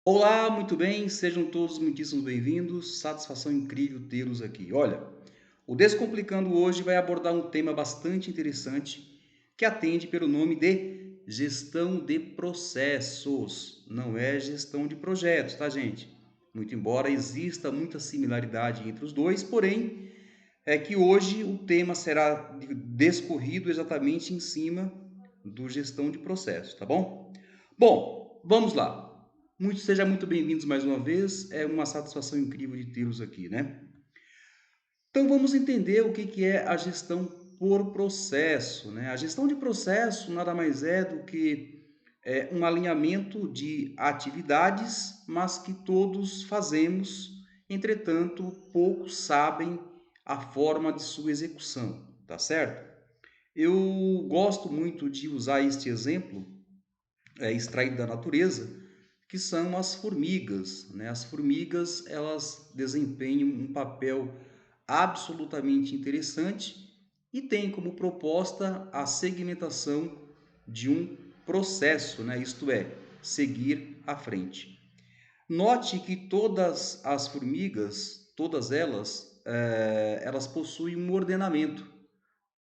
Olá, muito bem, sejam todos muitíssimo bem-vindos. Satisfação incrível tê-los aqui. Olha, o Descomplicando hoje vai abordar um tema bastante interessante que atende pelo nome de gestão de processos. Não é gestão de projetos, tá, gente? Muito embora exista muita similaridade entre os dois, porém, é que hoje o tema será discorrido exatamente em cima do gestão de processos, tá bom? Bom, vamos lá. Sejam muito bem-vindos mais uma vez. É uma satisfação incrível de tê-los aqui, né? Então vamos entender o que é a gestão por processo, né? A gestão de processo nada mais é do que um alinhamento de atividades, mas que todos fazemos, entretanto, poucos sabem a forma de sua execução, tá certo? Eu gosto muito de usar este exemplo extraído da natureza, que são as formigas, né? As formigas, elas desempenham um papel absolutamente interessante e têm como proposta a segmentação de um processo, né? Isto é, seguir à frente. Note que todas as formigas, todas elas, elas possuem um ordenamento.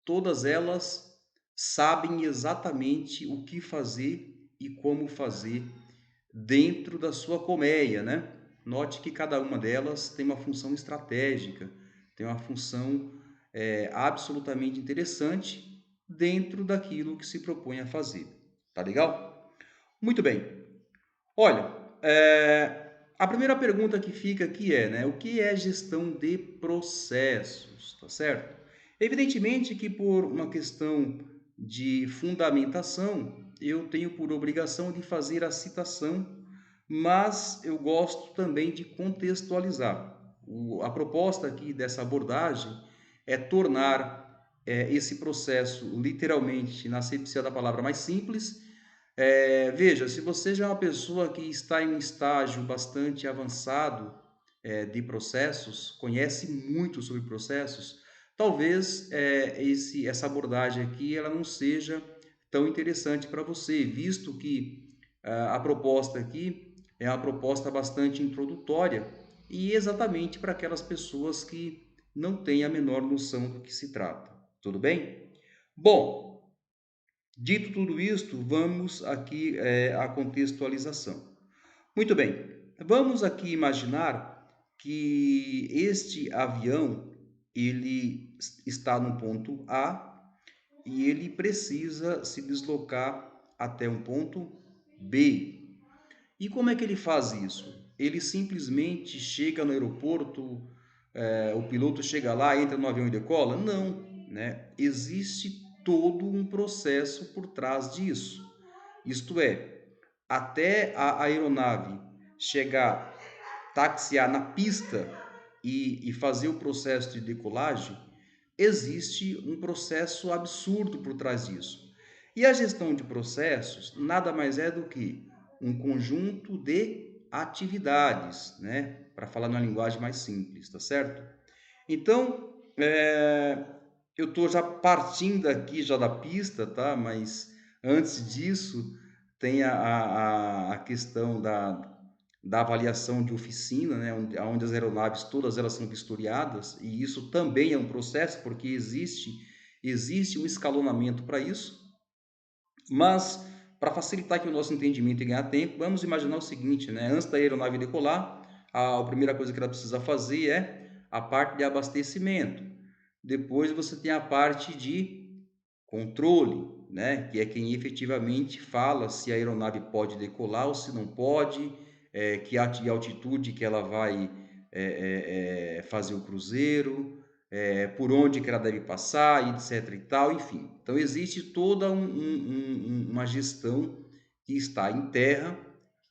Todas elas sabem exatamente o que fazer e como fazer dentro da sua colmeia, né? Note que cada uma delas tem uma função estratégica, tem uma função absolutamente interessante dentro daquilo que se propõe a fazer. Tá legal? Muito bem. Olha, a primeira pergunta que fica aqui é, né, o que é gestão de processos, tá certo? Evidentemente que por uma questão de fundamentação, eu tenho por obrigação de fazer a citação, mas eu gosto também de contextualizar. A proposta aqui dessa abordagem é tornar esse processo, literalmente, na acepção da palavra mais simples. Veja, se você já é uma pessoa que está em um estágio bastante avançado de processos, conhece muito sobre processos, talvez essa abordagem aqui ela não seja tão interessante para você, visto que a proposta aqui é uma proposta bastante introdutória e exatamente para aquelas pessoas que não têm a menor noção do que se trata. Tudo bem? Bom, dito tudo isto, vamos aqui à contextualização. Muito bem, vamos aqui imaginar que este avião ele está no ponto A e ele precisa se deslocar até um ponto B. E como é que ele faz isso? Ele simplesmente chega no aeroporto, o piloto chega lá, entra no avião e decola? Não, né? Existe todo um processo por trás disso. Isto é, até a aeronave chegar, taxiar na pista e fazer o processo de decolagem, existe um processo absurdo por trás disso. E a gestão de processos nada mais é do que um conjunto de atividades, né? Para falar numa linguagem mais simples, tá certo? Então, eu estou já partindo aqui já da pista, tá? Mas antes disso, tem a questão da avaliação de oficina, né? Onde as aeronaves, todas elas são vistoriadas, e isso também é um processo, porque existe um escalonamento para isso, mas para facilitar aqui o nosso entendimento e ganhar tempo, vamos imaginar o seguinte, né? Antes da aeronave decolar, a primeira coisa que ela precisa fazer é a parte de abastecimento. Depois você tem a parte de controle, né? Que é quem efetivamente fala se a aeronave pode decolar ou se não pode, que altitude que ela vai fazer o cruzeiro, por onde que ela deve passar, etc e tal, enfim. Então existe toda uma gestão que está em terra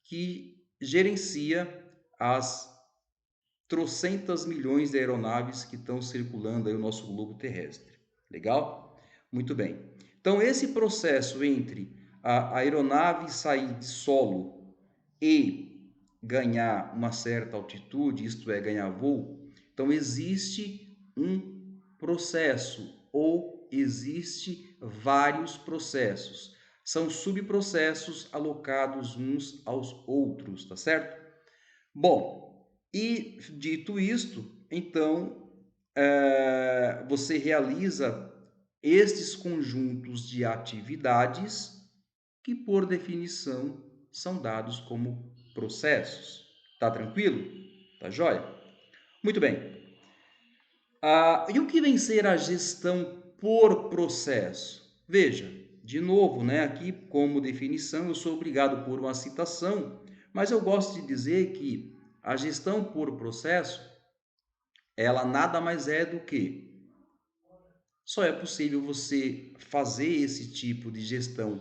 que gerencia as trocentas milhões de aeronaves que estão circulando aí o nosso globo terrestre. Legal? Muito bem. Então, esse processo entre a aeronave sair de solo e ganhar uma certa altitude, isto é, ganhar voo, então existe um processo ou existe vários processos. São subprocessos alocados uns aos outros, tá certo? Bom, e dito isto, então você realiza estes conjuntos de atividades que, por definição, são dados como processos. Tá tranquilo? Tá joia? Muito bem. E o que vem ser a gestão por processo? Veja, de novo, né, aqui como definição, eu sou obrigado por uma citação, mas eu gosto de dizer que a gestão por processo, ela nada mais é do que só é possível você fazer esse tipo de gestão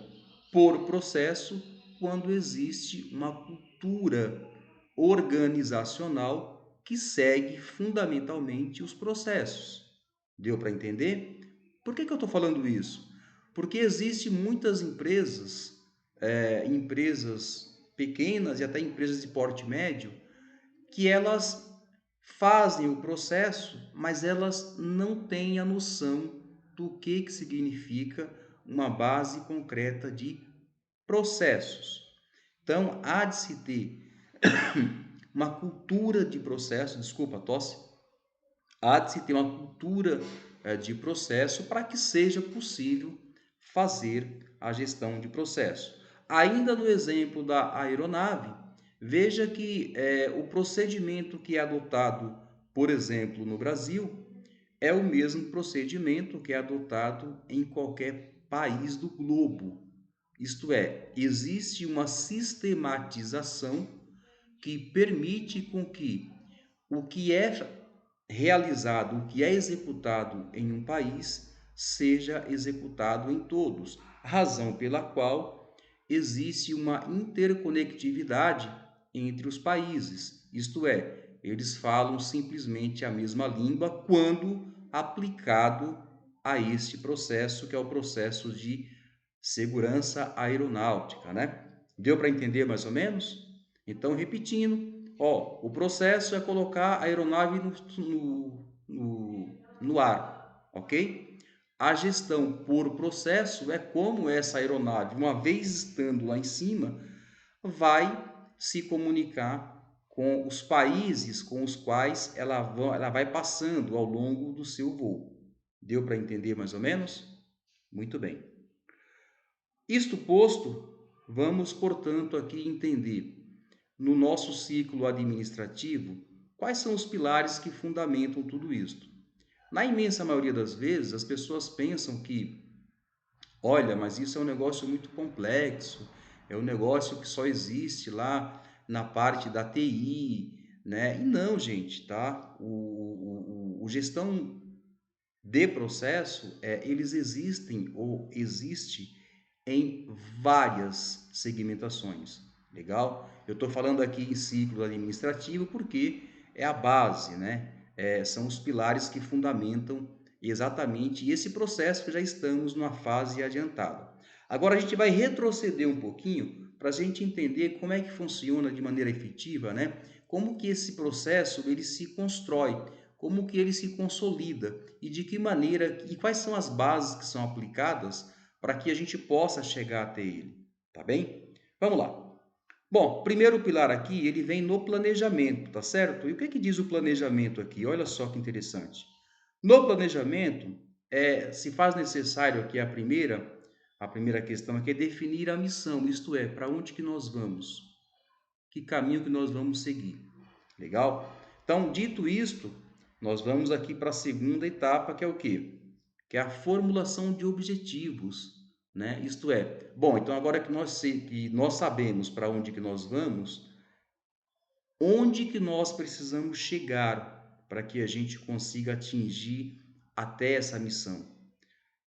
por processo quando existe uma cultura organizacional que segue fundamentalmente os processos. Deu para entender? Por que eu estou falando isso? Porque existem muitas empresas, empresas pequenas e até empresas de porte médio, que elas fazem o processo, mas elas não têm a noção do que significa uma base concreta de processos. Então, há de se ter uma cultura de processo, desculpa, tosse, há de se ter uma cultura de processo para que seja possível fazer a gestão de processo. Ainda no exemplo da aeronave, veja que o procedimento que é adotado, por exemplo, no Brasil, é o mesmo procedimento que é adotado em qualquer país do globo. Isto é, existe uma sistematização que permite com que o que é realizado, o que é executado em um país, seja executado em todos, razão pela qual existe uma interconectividade entre os países, isto é, eles falam simplesmente a mesma língua quando aplicado a este processo, que é o processo de segurança aeronáutica, né? Deu para entender mais ou menos? Então, repetindo, o processo é colocar a aeronave no ar, ok? A gestão por processo é como essa aeronave, uma vez estando lá em cima, vai se comunicar com os países com os quais ela vai passando ao longo do seu voo. Deu para entender mais ou menos? Muito bem. Isto posto, vamos, portanto, aqui entender, no nosso ciclo administrativo, quais são os pilares que fundamentam tudo isto. Na imensa maioria das vezes, as pessoas pensam que, olha, mas isso é um negócio muito complexo, é um negócio que só existe lá na parte da TI, né? E não, gente, tá? O gestão de processo, eles existem ou existe em várias segmentações. Legal? Eu estou falando aqui em ciclo administrativo porque é a base, né? São os pilares que fundamentam exatamente esse processo que já estamos numa fase adiantada. Agora a gente vai retroceder um pouquinho para a gente entender como é que funciona de maneira efetiva, né? Como que esse processo ele se constrói, como que ele se consolida e de que maneira e quais são as bases que são aplicadas para que a gente possa chegar até ele, tá bem? Vamos lá. Bom, primeiro pilar aqui, ele vem no planejamento, tá certo? E o que que diz o planejamento aqui? Olha só que interessante. No planejamento, se faz necessário aqui a primeira questão aqui é definir a missão, isto é, para onde que nós vamos, que caminho que nós vamos seguir. Legal? Então, dito isto, nós vamos aqui para a segunda etapa, que é o quê? Que é a formulação de objetivos, né? Isto é, bom, então agora que nós sabemos para onde que nós vamos, onde que nós precisamos chegar para que a gente consiga atingir até essa missão?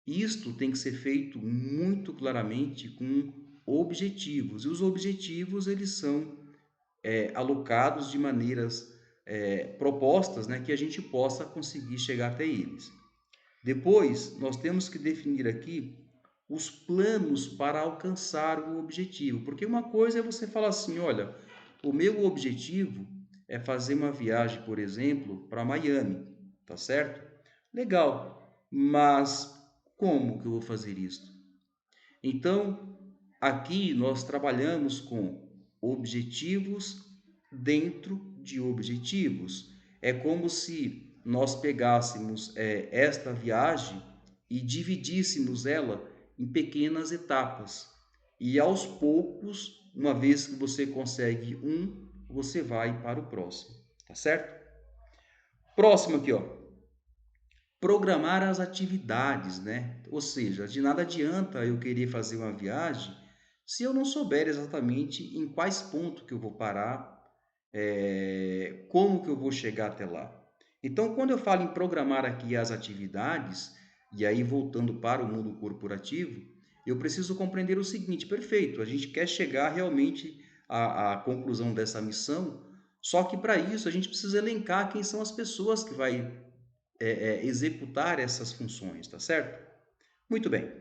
Isto tem que ser feito muito claramente com objetivos. E os objetivos, eles são alocados de maneiras propostas, né, que a gente possa conseguir chegar até eles. Depois, nós temos que definir aqui os planos para alcançar o objetivo, porque uma coisa é você falar assim, olha, o meu objetivo é fazer uma viagem, por exemplo, para Miami, tá certo? Legal, mas como que eu vou fazer isso? Então, Aqui nós trabalhamos com objetivos dentro de objetivos. É como se nós pegássemos esta viagem e dividíssemos ela em pequenas etapas. E aos poucos, uma vez que você consegue um, você vai para o próximo, tá certo? Próximo aqui, ó. Programar as atividades, né? Ou seja, de nada adianta eu querer fazer uma viagem se eu não souber exatamente em quais pontos que eu vou parar, como que eu vou chegar até lá. Então, quando eu falo em programar aqui as atividades, e aí voltando para o mundo corporativo, eu preciso compreender o seguinte, perfeito, a gente quer chegar realmente à conclusão dessa missão, só que para isso a gente precisa elencar quem são as pessoas que vai executar essas funções, tá certo? Muito bem.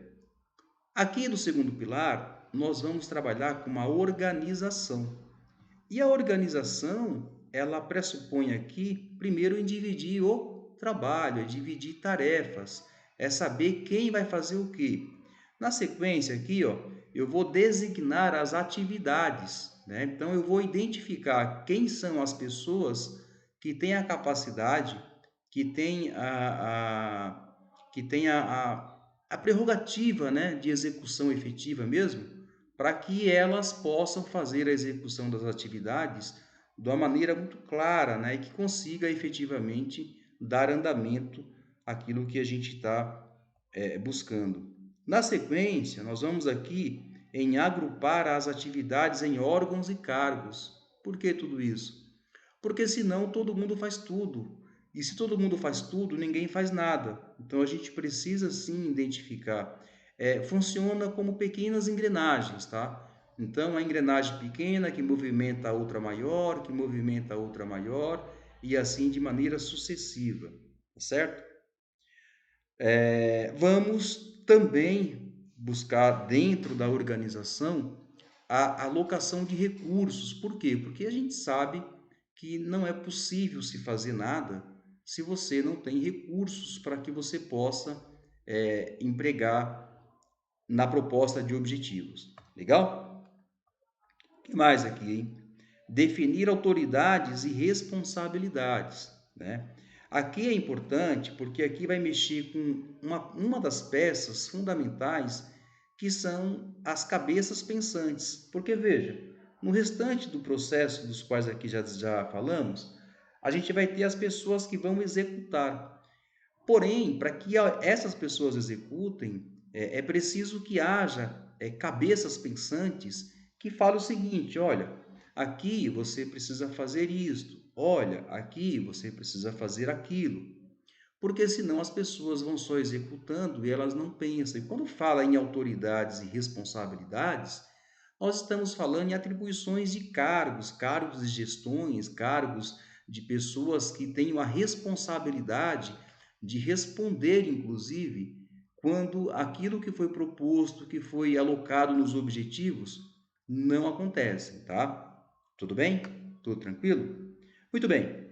Aqui no segundo pilar, nós vamos trabalhar com uma organização. E a organização, ela pressupõe aqui, primeiro, em dividir o trabalho, é dividir tarefas, é saber quem vai fazer o quê. Na sequência aqui, ó, eu vou designar as atividades, né? Então, eu vou identificar quem são as pessoas que têm a capacidade, que têm que têm a prerrogativa, né, de execução efetiva mesmo, para que elas possam fazer a execução das atividades de uma maneira muito clara, né, e que consiga efetivamente dar andamento àquilo que a gente está buscando. Na sequência, nós vamos aqui em agrupar as atividades em órgãos e cargos. Por que tudo isso? Porque senão todo mundo faz tudo. E se todo mundo faz tudo, ninguém faz nada. Então a gente precisa sim identificar. Funciona como pequenas engrenagens, tá? Então a engrenagem pequena que movimenta a outra maior, que movimenta a outra maior, e assim de maneira sucessiva, tá certo? Vamos também buscar dentro da organização a alocação de recursos. Por quê? Porque a gente sabe que não é possível se fazer nada se você não tem recursos para que você possa empregar na proposta de objetivos. Legal? O que mais aqui, hein? Definir autoridades e responsabilidades, né? Aqui é importante porque aqui vai mexer com uma das peças fundamentais que são as cabeças pensantes. Porque veja, no restante do processo dos quais aqui já falamos, a gente vai ter as pessoas que vão executar. Porém, para que essas pessoas executem, é preciso que haja cabeças pensantes que falem o seguinte: olha, aqui você precisa fazer isto, olha, aqui você precisa fazer aquilo. Porque senão as pessoas vão só executando e elas não pensam. E quando fala em autoridades e responsabilidades, nós estamos falando em atribuições de cargos, cargos de gestões, cargos de pessoas que têm uma responsabilidade de responder, inclusive, quando aquilo que foi proposto, que foi alocado nos objetivos, não acontece, tá? Tudo bem? Tudo tranquilo? Muito bem.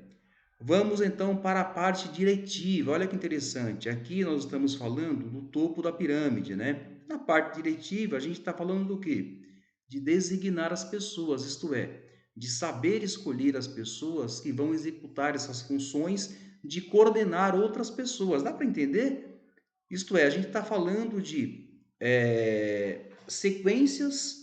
Vamos então para a parte diretiva. Olha que interessante. Aqui nós estamos falando do topo da pirâmide, né? Na parte diretiva, a gente está falando do quê? De designar as pessoas, isto é, de saber escolher as pessoas que vão executar essas funções, de coordenar outras pessoas. Dá para entender? Isto é, a gente está falando de sequências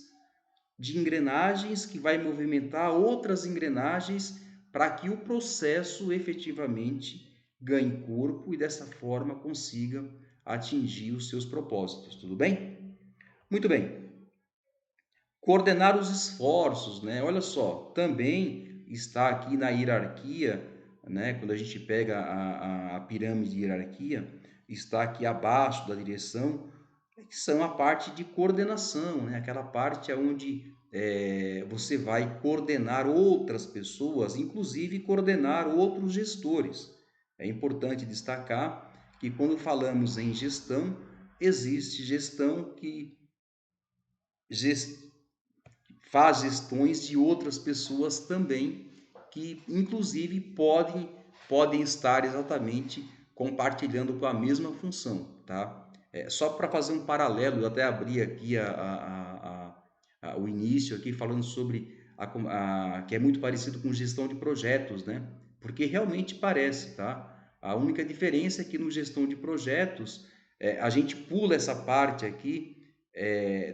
de engrenagens que vai movimentar outras engrenagens para que o processo efetivamente ganhe corpo e dessa forma consiga atingir os seus propósitos, tudo bem? Muito bem. Coordenar os esforços, né? Olha só, também está aqui na hierarquia, né? Quando a gente pega a pirâmide de hierarquia, está aqui abaixo da direção, que são a parte de coordenação, né? Aquela parte onde você vai coordenar outras pessoas, inclusive coordenar outros gestores. É importante destacar que quando falamos em gestão, existe gestão que faz gestões de outras pessoas também, que inclusive podem estar exatamente compartilhando com a mesma função, tá? Só para fazer um paralelo, eu até abri aqui o início aqui falando sobre que é muito parecido com gestão de projetos, né? Porque realmente parece, tá? A única diferença é que no gestão de projetos, a gente pula essa parte aqui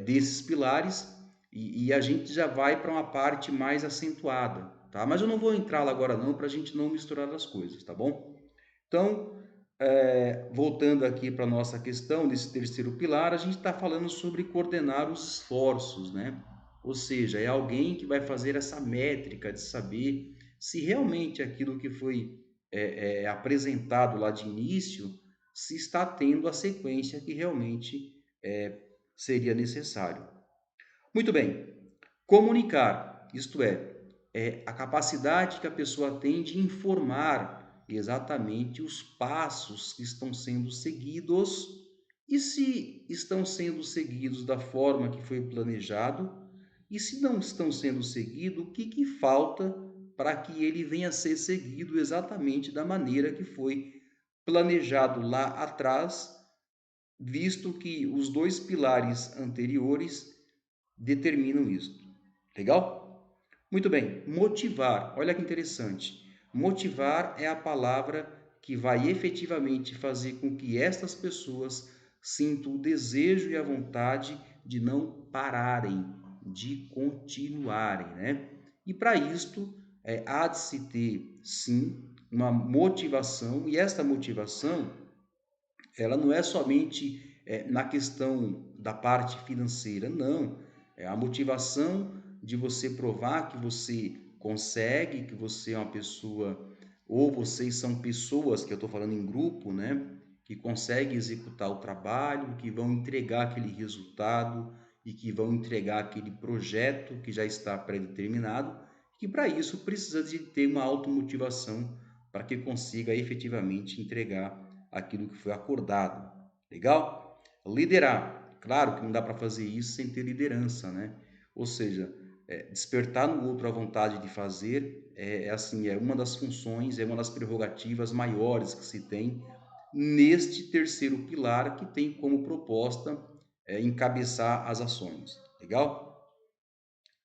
desses pilares e a gente já vai para uma parte mais acentuada, tá? Mas eu não vou entrar lá agora não, para a gente não misturar as coisas, tá bom? Então, voltando aqui para a nossa questão desse terceiro pilar, a gente está falando sobre coordenar os esforços, né? Ou seja, é alguém que vai fazer essa métrica de saber se realmente aquilo que foi apresentado lá de início, se está tendo a sequência que realmente seria necessário. Muito bem, comunicar, isto é a capacidade que a pessoa tem de informar exatamente os passos que estão sendo seguidos e se estão sendo seguidos da forma que foi planejado e se não estão sendo seguidos, o que falta para que ele venha a ser seguido exatamente da maneira que foi planejado lá atrás, visto que os dois pilares anteriores determinam isso. Legal? Muito bem. Motivar. Olha que interessante. Motivar é a palavra que vai efetivamente fazer com que estas pessoas sintam o desejo e a vontade de não pararem, de continuarem, né? E para isto, há de se ter, sim, uma motivação, e esta motivação ela não é somente na questão da parte financeira, não. É a motivação de você provar que você consegue, que você é uma pessoa, ou vocês são pessoas, que eu estou falando em grupo, né? Que conseguem executar o trabalho, que vão entregar aquele resultado e que vão entregar aquele projeto que já está pré-determinado, que para isso precisa de ter uma automotivação para que consiga efetivamente entregar aquilo que foi acordado. Legal? Liderar. Claro que não dá para fazer isso sem ter liderança, né? Ou seja, despertar no outro a vontade de fazer assim, é uma das funções, é uma das prerrogativas maiores que se tem neste terceiro pilar que tem como proposta encabeçar as ações. Legal?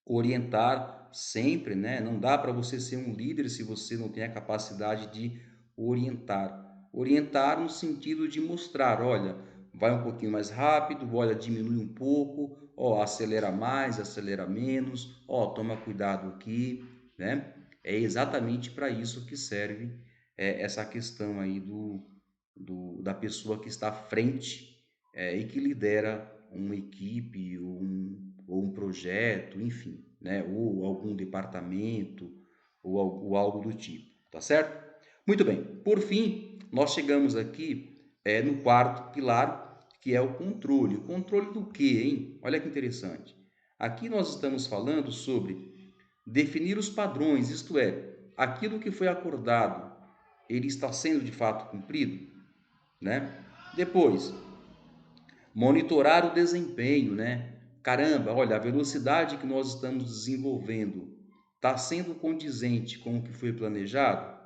Orientar sempre, né? Não dá para você ser um líder se você não tem a capacidade de orientar. Orientar no sentido de mostrar, olha, vai um pouquinho mais rápido, olha, diminui um pouco, ó, acelera mais, acelera menos, ó, toma cuidado aqui, né? É exatamente para isso que serve essa questão aí da pessoa que está à frente e que lidera uma equipe ou um projeto, enfim, né? Ou algum departamento ou algo do tipo, tá certo? Muito bem, por fim, nós chegamos aqui no quarto pilar, que é o controle. O controle do quê, hein? Olha que interessante. Aqui nós estamos falando sobre definir os padrões, isto é, aquilo que foi acordado, ele está sendo de fato cumprido, né? Depois, monitorar o desempenho, né? Caramba, olha, a velocidade que nós estamos desenvolvendo está sendo condizente com o que foi planejado?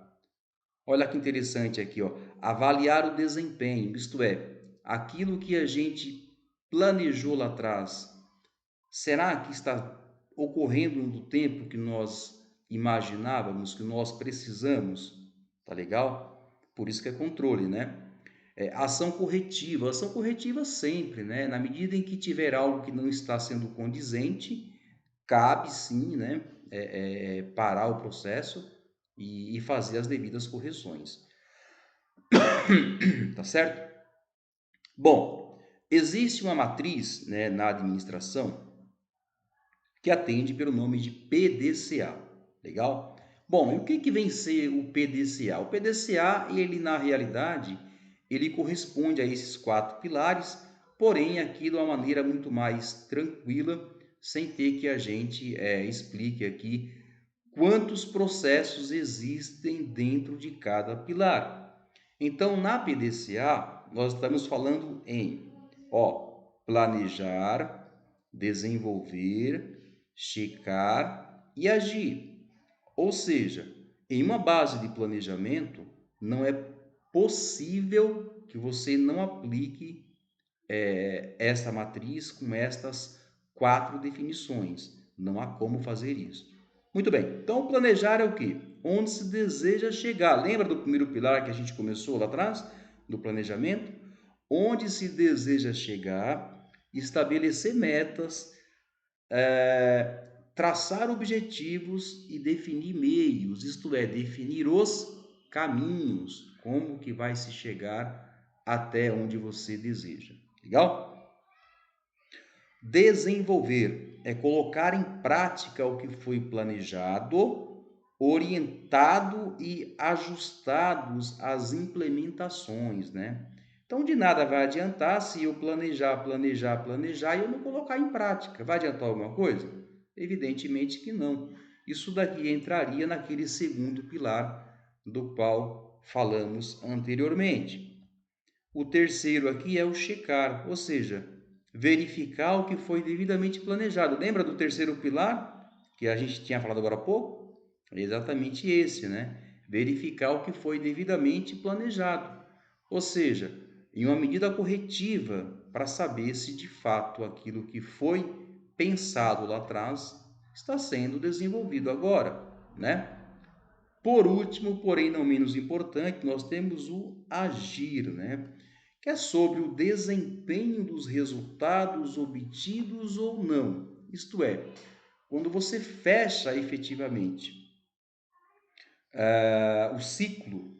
Olha que interessante aqui, ó. Avaliar o desempenho, isto é, aquilo que a gente planejou lá atrás, será que está ocorrendo no tempo que nós imaginávamos, que nós precisamos? Tá legal? Por isso que é controle, né? Ação corretiva sempre, né? Na medida em que tiver algo que não está sendo condizente, cabe sim, né? Parar o processo e fazer as devidas correções. Tá certo? Bom, existe uma matriz, né, na administração que atende pelo nome de PDCA. Legal? Bom, e o que vem ser o PDCA? O PDCA, ele na realidade, ele corresponde a esses quatro pilares, porém aqui de uma maneira muito mais tranquila, sem ter que a gente explique aqui quantos processos existem dentro de cada pilar. Então, na PDCA, nós estamos falando em planejar, desenvolver, checar e agir. Ou seja, em uma base de planejamento, não é possível que você não aplique essa matriz com estas 4 definições. Não há como fazer isso. Muito bem, então planejar é o quê? Onde se deseja chegar. Lembra do primeiro pilar que a gente começou lá atrás? Do planejamento? Onde se deseja chegar, estabelecer metas, traçar objetivos e definir meios, isto é, definir os caminhos, como que vai se chegar até onde você deseja. Legal? Desenvolver é colocar em prática o que foi planejado, orientado e ajustados às implementações, né? Então, de nada vai adiantar se eu planejar e eu não colocar em prática. Vai adiantar alguma coisa? Evidentemente que não. Isso daqui entraria naquele segundo pilar do qual falamos anteriormente. O terceiro aqui é o checar, ou seja, verificar o que foi devidamente planejado. Lembra do terceiro pilar que a gente tinha falado agora há pouco? É exatamente esse, né? Verificar o que foi devidamente planejado. Ou seja, em uma medida corretiva para saber se de fato aquilo que foi pensado lá atrás está sendo desenvolvido agora, né? Por último, porém não menos importante, nós temos o agir, né? Que é sobre o desempenho dos resultados obtidos ou não. Isto é, quando você fecha efetivamente o ciclo,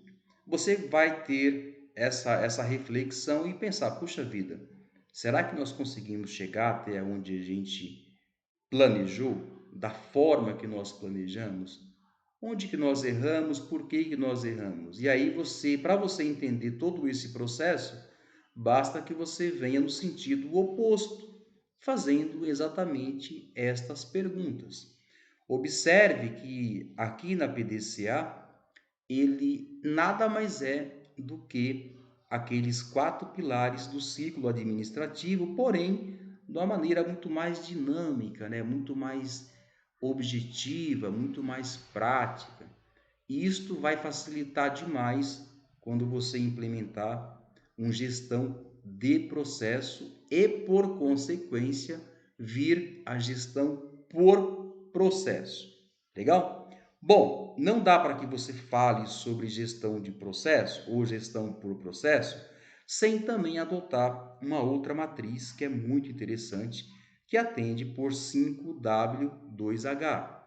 você vai ter essa reflexão e pensar, puxa vida, será que nós conseguimos chegar até onde a gente planejou, da forma que nós planejamos? Onde que nós erramos? Por que que nós erramos? E aí para você entender todo esse processo, basta que você venha no sentido oposto, fazendo exatamente estas perguntas. Observe que aqui na PDCA, ele nada mais é do que aqueles 4 pilares do ciclo administrativo, porém, de uma maneira muito mais dinâmica, né? Muito mais objetiva, muito mais prática. E isto vai facilitar demais quando você implementar uma gestão de processo e, por consequência, vir a gestão por processo. Legal? Bom, não dá para que você fale sobre gestão de processo ou gestão por processo sem também adotar uma outra matriz que é muito interessante, que atende por 5W2H.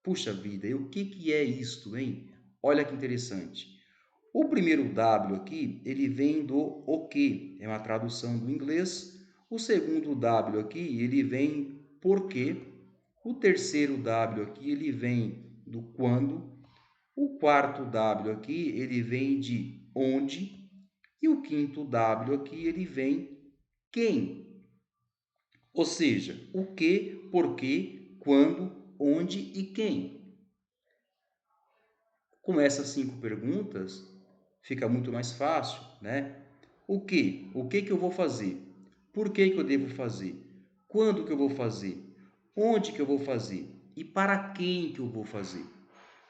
Puxa vida, e o que que é isto, hein? Olha que interessante. O primeiro W aqui, ele vem do o que, é uma tradução do inglês. O segundo W aqui, ele vem por quê. O terceiro W aqui, ele vem do quando. O quarto W aqui, ele vem de onde. E o quinto W aqui, ele vem quem. Ou seja, o que, por quê, quando, onde e quem. Com essas 5 perguntas, fica muito mais fácil, né? O que? O que que eu vou fazer? Por que que eu devo fazer? Quando que eu vou fazer? Onde que eu vou fazer? E para quem que eu vou fazer?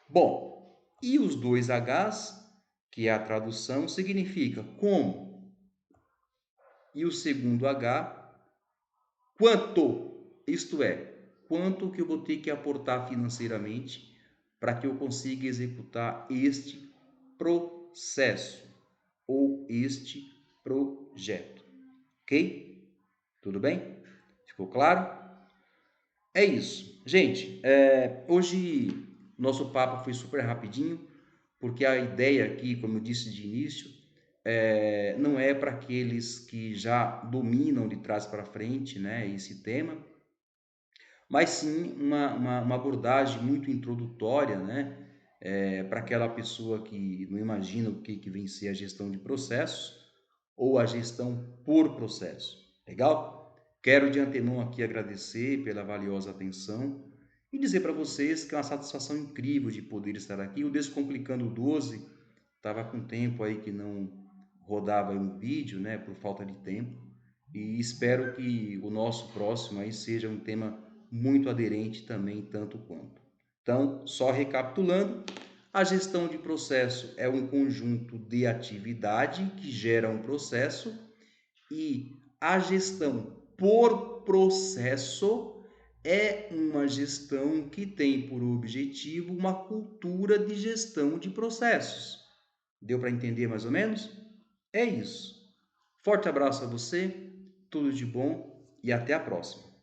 Bom, e os 2 Hs, que é a tradução, significa como. E o segundo H, quanto. Isto é, quanto que eu vou ter que aportar financeiramente para que eu consiga executar este processo ou este projeto. Ok? Tudo bem? Ficou claro? É isso. Gente, hoje nosso papo foi super rapidinho, porque a ideia aqui, como eu disse de início, não é para aqueles que já dominam de trás para frente, né, esse tema, mas sim uma abordagem muito introdutória, né, para aquela pessoa que não imagina o que vem ser a gestão de processos ou a gestão por processo. Legal? Quero de antemão aqui agradecer pela valiosa atenção e dizer para vocês que é uma satisfação incrível de poder estar aqui. O Descomplicando 12 estava com tempo aí que não rodava um vídeo, né, por falta de tempo, e espero que o nosso próximo aí seja um tema muito aderente também, tanto quanto. Então, só recapitulando, a gestão de processo é um conjunto de atividade que gera um processo e a gestão por processo é uma gestão que tem por objetivo uma cultura de gestão de processos. Deu para entender mais ou menos? É isso. Forte abraço a você, tudo de bom e até a próxima.